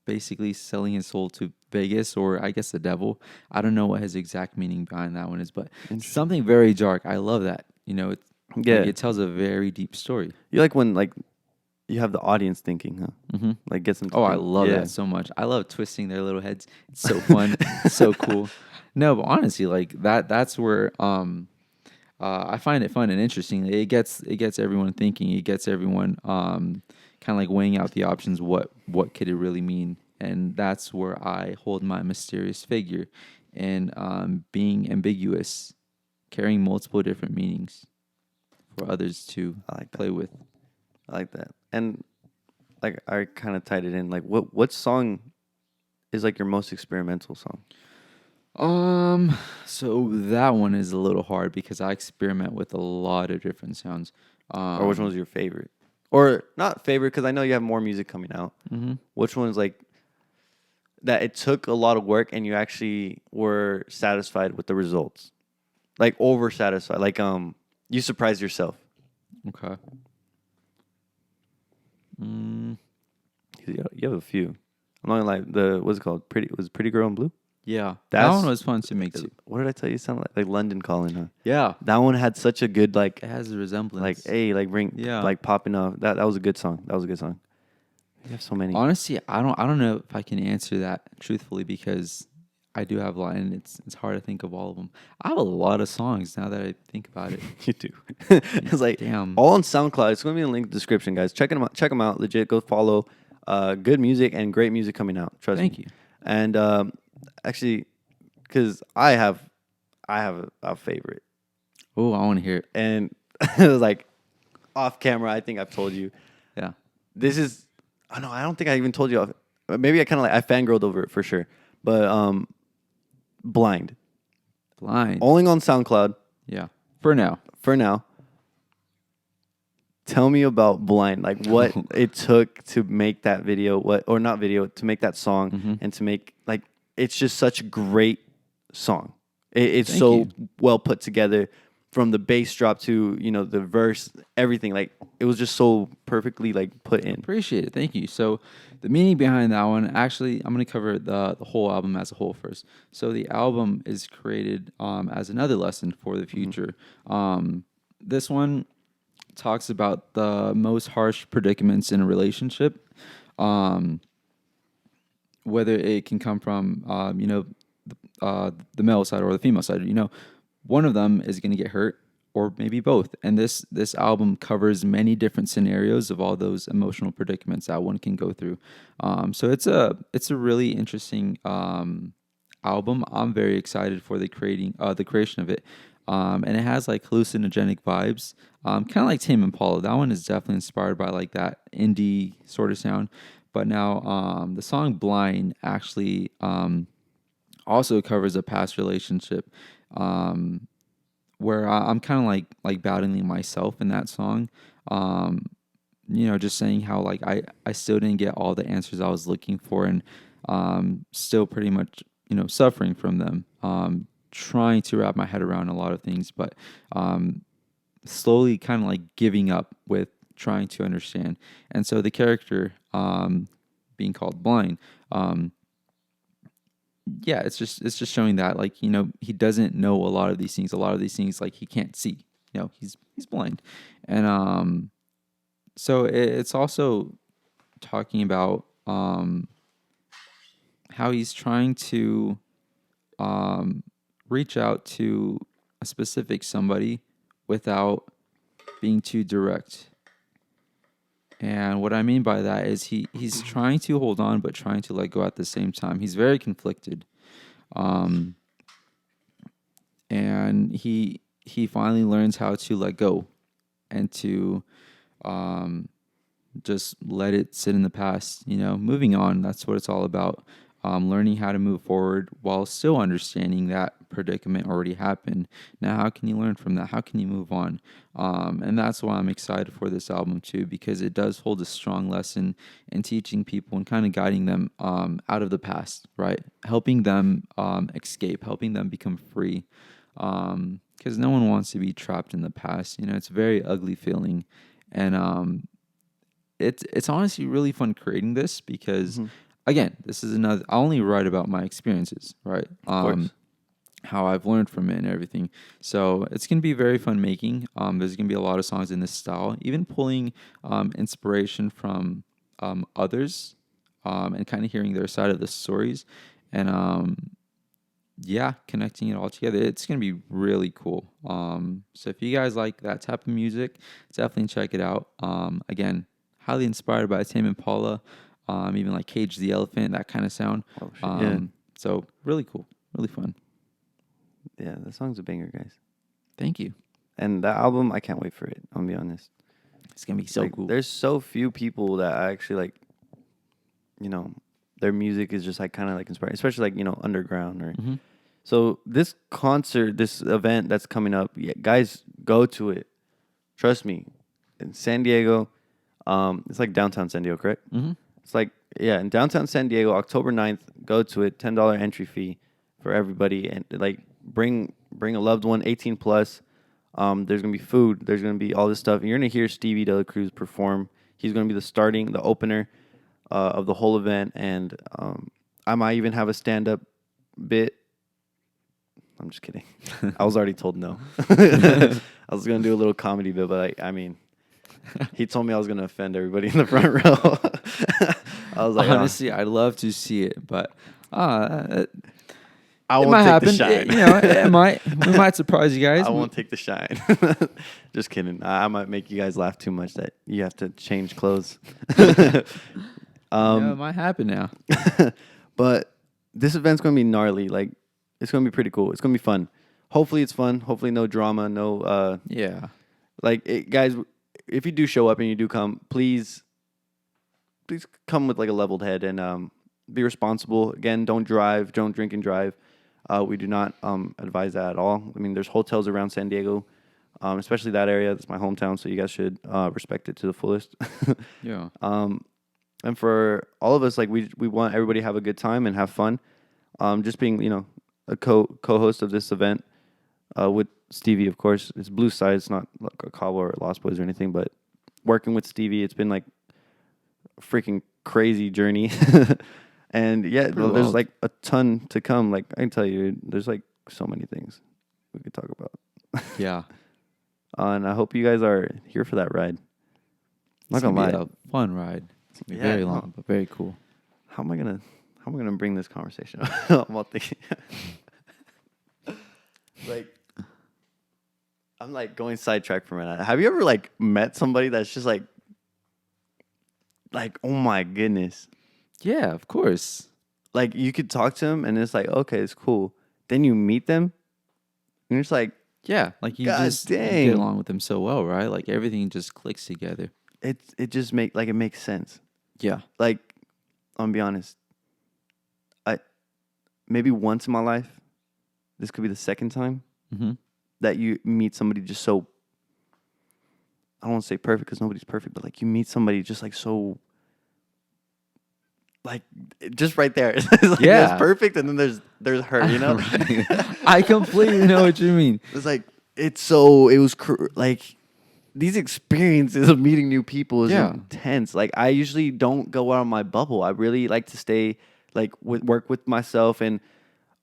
basically selling his soul to Vegas, or I guess the devil. I don't know what his exact meaning behind that one is, but something very dark. I love that. It tells a very deep story. You like when like you have the audience thinking, huh? Mm-hmm. Like gets them. I love that so much. I love twisting their little heads. It's so fun. It's so cool. No, but honestly, like that's where I find it fun and interesting. It gets everyone thinking. It gets everyone kind of like weighing out the options. What could it really mean? And that's where I hold my mysterious figure and being ambiguous, carrying multiple different meanings for others to play with. I like that. And like I kind of tied it in. Like what song is like your most experimental song? So that one is a little hard because I experiment with a lot of different sounds. Or which one was your favorite? Or not favorite, because I know you have more music coming out. Mm-hmm. Which one is like that it took a lot of work and you actually were satisfied with the results? Like over satisfied. Like you surprised yourself. Okay. Mm, You have a few. I'm not gonna lie. What's it called? Pretty Girl in Blue. yeah, that That's one was fun to make too. What did I tell you? It sounded like London Calling, huh? Yeah, That one had such a good it has a resemblance. yeah, like popping off. That was a good song. That was a good song. You have so many. Honestly, I don't know if I can answer that truthfully because I do have a lot, and it's hard to think of all of them. I have a lot of songs now that I think about it. You do. It's like Damn. all on SoundCloud. It's gonna be in the link in the description, guys. Check them out. Check them out. Legit. Go follow. Good music and great music coming out. Trust me. Thank you. And actually, because I have a favorite, Oh, I want to hear it. and it was like off camera. I think I've told you. Yeah. This is. I know. I don't think I even told you. Maybe I kind of I fangirled over it for sure. But Blind. Blind. Only on SoundCloud Yeah. For now. for now. Tell me about Blind. Like what it took to make that video, to make that song and to make like it's just such a great song. It's Thank so you. well put together from the bass drop to, the verse, everything. Like it was just so perfectly like put in. Appreciate it. Thank you. So the meaning behind that one, actually, I'm going to cover the whole album as a whole first. So the album is created as another lesson for the future. This one talks about the most harsh predicaments in a relationship, whether it can come from, the male side or the female side. One of them is going to get hurt, or maybe both. And this album covers many different scenarios of all those emotional predicaments that one can go through. So it's a really interesting album. I'm very excited for the creation of it. And it has like hallucinogenic vibes, kind of like Tame Impala. That one is definitely inspired by like that indie sort of sound. But now the song "Blind" actually also covers a past relationship where I'm kind of like battling myself in that song. Just saying how like I still didn't get all the answers I was looking for, and still pretty much suffering from them. Trying to wrap my head around a lot of things, but slowly kind of like giving up with trying to understand. And so the character being called Blind, it's just showing that like he doesn't know a lot of these things. A lot of these things like he can't see. He's blind, and so it's also talking about how he's trying to reach out to a specific somebody without being too direct. And what I mean by that is he's trying to hold on but trying to let go at the same time. He's very conflicted. And he finally learns how to let go and to just let it sit in the past, moving on. That's what it's all about. Learning how to move forward while still understanding that predicament already happened. Now, how can you learn from that? How can you move on? And that's why I'm excited for this album too, because it does hold a strong lesson in teaching people and kind of guiding them out of the past, right? Helping them escape, helping them become free. Because no one wants to be trapped in the past. It's a very ugly feeling. And it's honestly really fun creating this because again, this is I only write about my experiences, right? Of course. How I've learned from it and everything. So it's going to be very fun making. There's going to be a lot of songs in this style, even pulling inspiration from others and kind of hearing their side of the stories. And connecting it all together. It's going to be really cool. So if you guys like that type of music, definitely check it out. Again, highly inspired by Tame Impala. Even like Cage the Elephant, that kind of sound. Oh, shit, yeah. So really cool, really fun. Yeah, that song's a banger, guys. Thank you. And that album, I can't wait for it. I'm gonna be honest. It's gonna be so cool. There's so few people that I actually like. Their music is just like kind of like inspiring, especially like underground or. So this concert, this event that's coming up, guys, go to it. Trust me, in San Diego, it's like downtown San Diego, correct? It's like, in downtown San Diego, October 9th, go to it, $10 entry fee for everybody. And like bring a loved one, 18 plus. There's going to be food. There's going to be all this stuff. And you're going to hear Stevie Delacruz perform. He's going to be the opener of the whole event, and I might even have a stand-up bit. I'm just kidding. I was already told no. I was going to do a little comedy bit, but I mean, he told me I was going to offend everybody in the front row. I was like, honestly, I'd love to see it, but I it won't might take happen. the shine. We might surprise you guys. I won't take the shine. Just kidding. I might make you guys laugh too much that you have to change clothes. It might happen now. But this event's going to be gnarly. Like, it's going to be pretty cool. It's going to be fun. Hopefully it's fun. Hopefully no drama, no... Yeah. Guys, if you do show up and you do come, please come with, like, a leveled head and be responsible. Again, don't drive. Don't drink and drive. We do not advise that at all. I mean, there's hotels around San Diego, especially that area. That's my hometown, so you guys should respect it to the fullest. Yeah. And for all of us, like, we want everybody to have a good time and have fun. Just being, a co-host of this event with Stevie, of course. It's Blue Side. It's not like AKAWA or Lost Boys or anything, but working with Stevie, it's been like a freaking crazy journey. And yeah, there's like a ton to come. Like, I can tell you, there's like so many things we could talk about. Yeah. And I hope you guys are here for that ride. Not gonna lie, a fun ride. It's gonna be very long, but very cool. How am I gonna bring this conversation up? I'm all thinking. Like, I'm like going sidetracked for a minute. Have you ever like met somebody that's just like, oh my goodness? Yeah, of course. Like, you could talk to them and it's like, okay, it's cool. Then you meet them and you're just like, yeah, like you God just dang. get along with them so well, right? Like everything just clicks together. it just it makes sense. Yeah. Like, I'm gonna be honest. Maybe once in my life, this could be the second time that you meet somebody just so, I don't want to say perfect because nobody's perfect, but like you meet somebody just like so, like just right there. It's like there's perfect and then there's her, I completely know what you mean. It's like, like these experiences of meeting new people is intense. Like, I usually don't go out of my bubble. I really like to stay like work with myself, and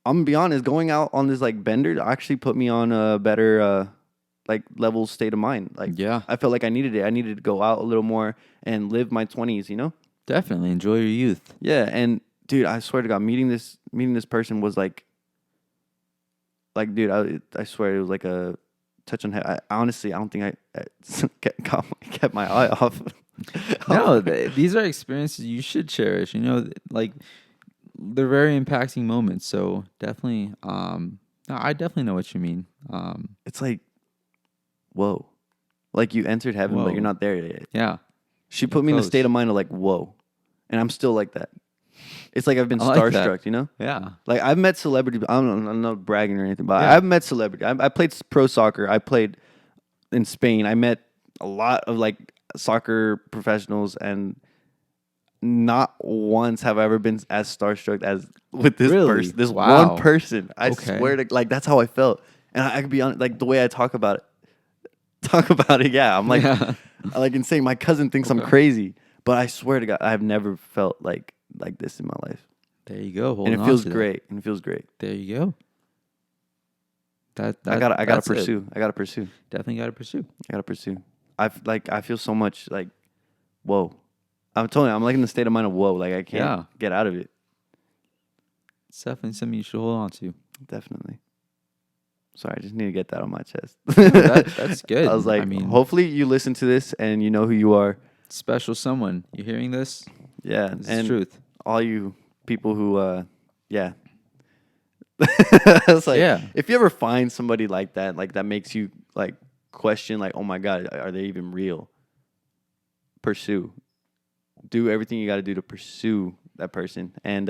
I'm gonna be honest, going out on this like bender actually put me on a better like level state of mind. Like, I felt like I needed it. I needed to go out a little more and live my 20s, Definitely enjoy your youth. Yeah, and dude, I swear to God, meeting this person was like dude, I swear it was like a touch on head. Honestly, I don't think I kept my eye off. No, these are experiences you should cherish. Like, they're very impacting moments. So definitely, no, I definitely know what you mean. It's like, whoa, like you entered heaven, but you're not there yet. Yeah, she put me in a state of mind of like, whoa, and I'm still like that. It's like I've been starstruck, Yeah. Like, I've met celebrities. I'm not bragging or anything, but I've met celebrities. I played pro soccer. I played in Spain. I met a lot of like soccer professionals, and not once have I ever been as starstruck as with this person. This one person. I swear to, like, that's how I felt. And I could be on, like, the way I talk about it. Yeah, I'm like, I like insane. My cousin thinks I'm crazy, but I swear to God, I've never felt like this in my life. There you go. And it feels great. And it feels great. There you go. I gotta pursue. I gotta pursue. Definitely gotta pursue. I feel so much like, whoa. I'm telling you, I'm like in the state of mind of whoa. Like, I can't get out of it. It's definitely something you should hold on to. Definitely. Sorry, I just need to get that on my chest. That's good. I was like, hopefully you listen to this and you know who you are. Special someone. You hearing this? Yeah. This is truth. All you people who, it's like, if you ever find somebody like that makes you like question, like, oh my God, are they even real? Pursue. Do everything you got to do to pursue that person. And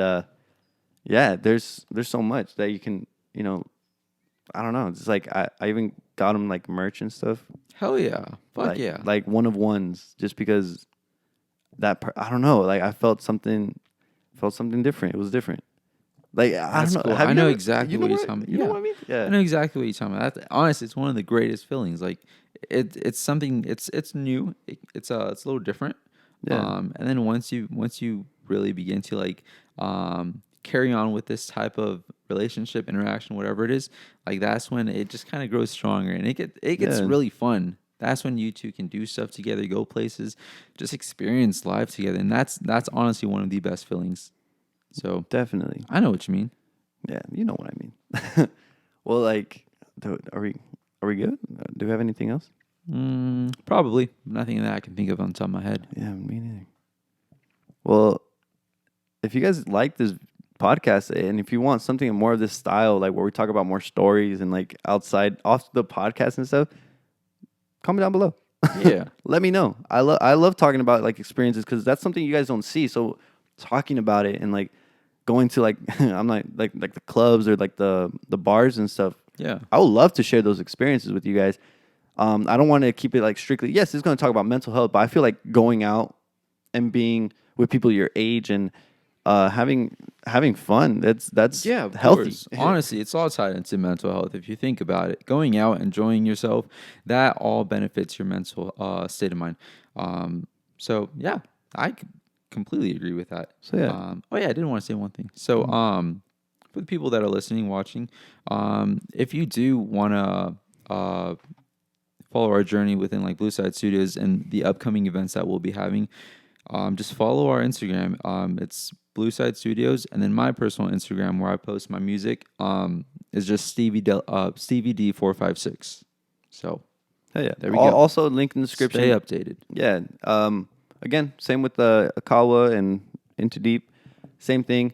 there's so much that you can, I don't know. It's like I even got them like merch and stuff. Hell yeah. Fuck yeah. Like one of ones, just because I don't know. Like, I felt something different. It was different. Like, I don't know. Cool. I know exactly what you're talking about. You know what I mean? Yeah. I know exactly what you're talking about. Honestly, it's one of the greatest feelings. Like, it's something. It's new. It's a little different. Yeah. And then once you really begin to like carry on with this type of relationship, interaction, whatever it is, like that's when it just kind of grows stronger and it gets Yeah. really fun. That's when you two can do stuff together, go places, just experience life together, and that's honestly one of the best feelings. So Definitely. I know what you mean. Yeah, you know what I mean. Well, like, are we good? Do we have anything else? Probably nothing that I can think of on top of my head. Yeah, me neither. Well, if you guys like this podcast and if you want something more of this style, like where we talk about more stories and like outside off the podcast and stuff, comment down below. Yeah. Let me know. I love talking about like experiences because that's something you guys don't see. So talking about it and like going to like I'm like the clubs or like the bars and stuff. Yeah. I would love to share those experiences with you guys. I don't want to keep it like strictly. Yes, it's going to talk about mental health, but I feel like going out and being with people your age and having fun. That's Yeah, of healthy. course. Honestly, it's all tied into mental health. If you think about it, going out, enjoying yourself, that all benefits your mental state of mind. So yeah, I completely agree with that. So, yeah. Oh yeah, I did want to say one thing. So for the people that are listening, watching, if you do want to follow our journey within like Blue Side Studios and the upcoming events that we'll be having, just follow our Instagram. It's Blue Side Studios, and then my personal Instagram where I post my music is just Stevie D456. So Hell yeah. there we go. Also, link in the description. Stay updated. Yeah. Again, same with the AKAWA and Into Deep. Same thing.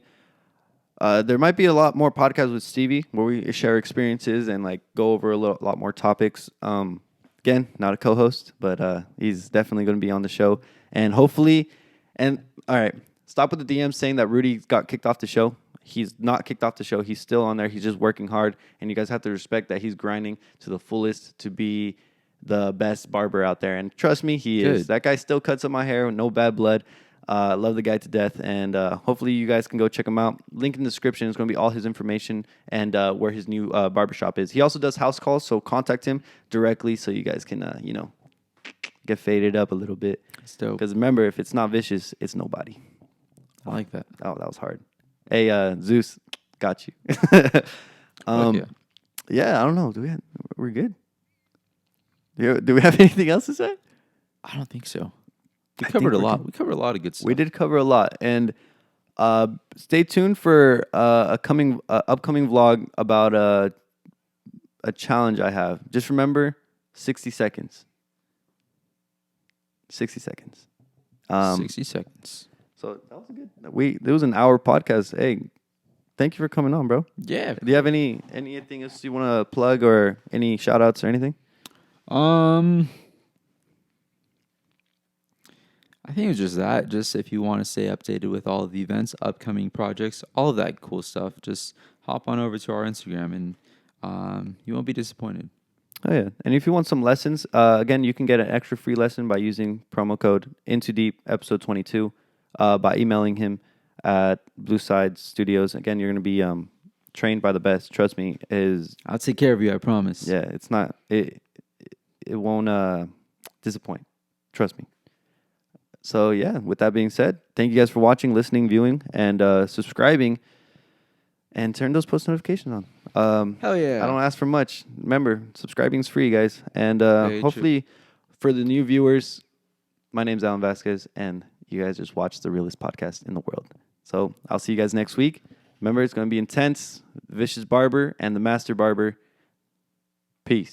There might be a lot more podcasts with Stevie where we share experiences and like go over a lot more topics. Again, not a co-host, but he's definitely going to be on the show. And hopefully, all right, stop with the DMs saying that Rudy got kicked off the show. He's not kicked off the show. He's still on there. He's just working hard. And you guys have to respect that he's grinding to the fullest to be the best barber out there. And trust me, he is. Good. That guy still cuts up my hair with no bad blood. Love the guy to death. And hopefully you guys can go check him out. Link in the description is going to be all his information and where his new barbershop is. He also does house calls, so contact him directly so you guys can, get faded up a little bit. That's dope. Because remember, if it's not vicious, it's nobody. I like that. Oh, that was hard. Hey, Zeus, got you. Yeah. Yeah, I don't know. We're good? Do we have anything else to say? I don't think so. We I covered think a we're lot. good. We covered a lot of good stuff. We did cover a lot. And stay tuned for a upcoming vlog about a challenge I have. Just remember, 60 seconds. 60 seconds. 60 seconds. So that was a good. It was an hour podcast. Hey, thank you for coming on, bro. Yeah. Do you have anything else you want to plug or any shout outs or anything? I think it's just that. Just if you want to stay updated with all of the events, upcoming projects, all of that cool stuff, just hop on over to our Instagram and you won't be disappointed. Oh, yeah. And if you want some lessons, again, you can get an extra free lesson by using promo code Into Deep episode 22 by emailing him at Blue Side Studios. Again, you're going to be trained by the best. Trust me. I'll take care of you, I promise. Yeah, it's not. It won't disappoint. Trust me. So, yeah, with that being said, thank you guys for watching, listening, viewing, and subscribing. And turn those post notifications on. Hell yeah. I don't ask for much. Remember, subscribing is free, guys. And Very hopefully, for the new viewers, my name's Alan Vasquez, and you guys just watched the realest podcast in the world. So I'll see you guys next week. Remember, it's going to be intense. Vicious Barber and the Master Barber. Peace.